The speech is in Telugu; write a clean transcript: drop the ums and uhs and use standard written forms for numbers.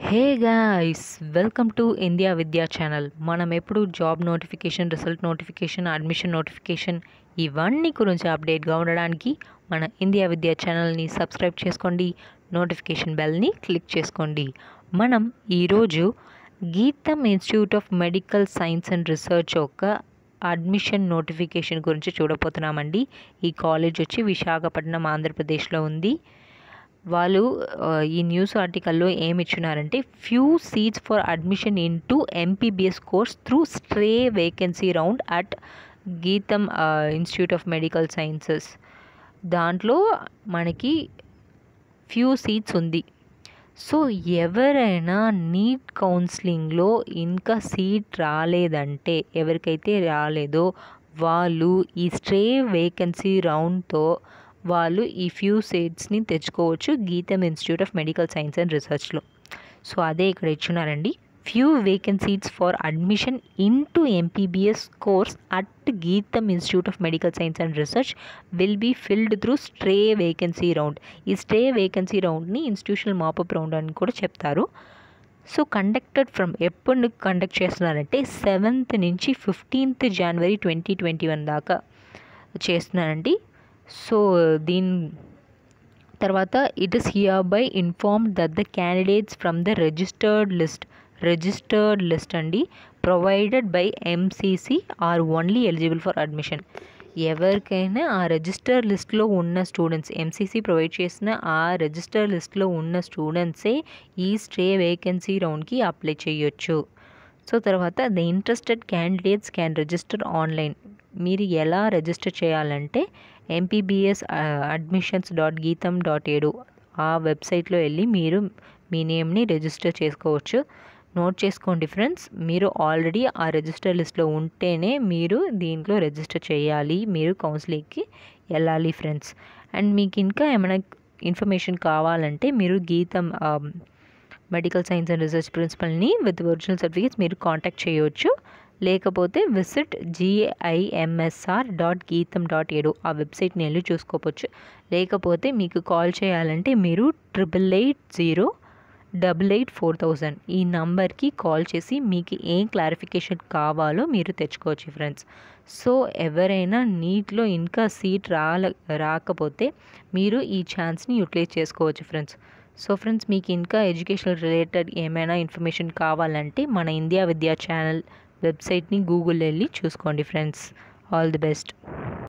Hey guys, welcome to India విద్యా ఛానల్. మనం ఎప్పుడు job notification, result notification, admission notification ఇవన్నీ గురించి అప్డేట్గా ఉండడానికి మన ఇండియా విద్యా ఛానల్ని సబ్స్క్రైబ్ చేసుకోండి, నోటిఫికేషన్ బెల్ని క్లిక్ చేసుకోండి. మనం ఈరోజు గీతం institute of medical science and research యొక్క అడ్మిషన్ నోటిఫికేషన్ గురించి చూడబోతున్నామండి. ఈ కాలేజ్ వచ్చి విశాఖపట్నం, ఆంధ్రప్రదేశ్లో ఉంది. వాళ్ళు ఈ న్యూస్ ఆర్టికల్లో ఏమి ఇచ్చినారంటే, few seats for admission in to MBBS course through stray vacancy round at GITAM institute of medical sciences. దాంట్లో మనకి ఫ్యూ సీట్స్ ఉంది. సో ఎవరైనా నీట్ కౌన్సిలింగ్లో ఇంకా సీట్ రాలేదంటే, ఎవరికైతే రాలేదో వాళ్ళు ఈ స్ట్రే వేకెన్సీ రౌండ్తో వాళ్ళు ఈ ఫ్యూ సీట్స్ని తెచ్చుకోవచ్చు GITAM institute of medical science and రీసెర్చ్లో. సో అదే ఇక్కడ ఇచ్చున్నారండి. Few vacancies for admission in to MBBS course at GITAM institute of medical science and research will be filled through stray vacancy round. ఈ స్ట్రే వేకెన్సీ రౌండ్ని ఇన్స్టిట్యూషనల్ మాపప్ రౌండ్ అని కూడా చెప్తారు. సో కండక్టెడ్ ఫ్రమ్ ఎప్పుడు కండక్ట్ చేస్తున్నారంటే 7th నుంచి 15th January 2021 దాకా చేస్తున్నారండి. సో దీని తర్వాత it is here by informed that the candidates from the registered list అండి provided by MCC are only eligible for admission. ఎవరికైనా ఆ రిజిస్టర్ లిస్ట్లో ఉన్న స్టూడెంట్స్, ఎంసీసీ ప్రొవైడ్ చేసిన ఆ రిజిస్టర్ లిస్ట్లో ఉన్న స్టూడెంట్సే ఈ స్ట్రే వేకెన్సీ రౌండ్కి అప్లై చేయొచ్చు. సో తర్వాత the interested candidates can register online. మీరు ఎలా రిజిస్టర్ చేయాలంటే ఎంపీబీఎస్ admissions.geetham.edu ఆ వెబ్సైట్లో వెళ్ళి మీరు మీ నేమ్ని రిజిస్టర్ చేసుకోవచ్చు. నోట్ చేసుకోండి ఫ్రెండ్స్, మీరు ఆల్రెడీ ఆ రిజిస్టర్ లిస్ట్లో ఉంటేనే మీరు దీంట్లో రిజిస్టర్ చేయాలి, మీరు కౌన్సిలింగ్కి వెళ్ళాలి ఫ్రెండ్స్. అండ్ మీకు ఇంకా ఏమైనా ఇన్ఫర్మేషన్ కావాలంటే మీరు GITAM medical science and research ప్రిన్సిపల్ని విత్ ఒరిజినల్ సర్టిఫికేట్స్ మీరు కాంటాక్ట్ చేయవచ్చు. లేకపోతే విజిట్ GIMSR.geetham.edu ఆ వెబ్సైట్ని వెళ్ళి చూసుకోవచ్చు. లేకపోతే మీకు కాల్ చేయాలంటే మీరు 8880884000 ఈ నంబర్కి కాల్ చేసి మీకు ఏం క్లారిఫికేషన్ కావాలో మీరు తెచ్చుకోవచ్చు ఫ్రెండ్స్. సో ఎవరైనా నీట్లో ఇంకా సీట్ రాకపోతే మీరు ఈ ఛాన్స్ని యూటిలైజ్ చేసుకోవచ్చు ఫ్రెండ్స్. సో ఫ్రెండ్స్, మీకు ఇంకా ఎడ్యుకేషనల్ రిలేటెడ్ ఏమైనా ఇన్ఫర్మేషన్ కావాలంటే మన ఇండియా విద్యా ఛానల్ వెబ్సైట్ని గూగుల్ వెళ్ళి చూసుకోండి ఫ్రెండ్స్. All the best.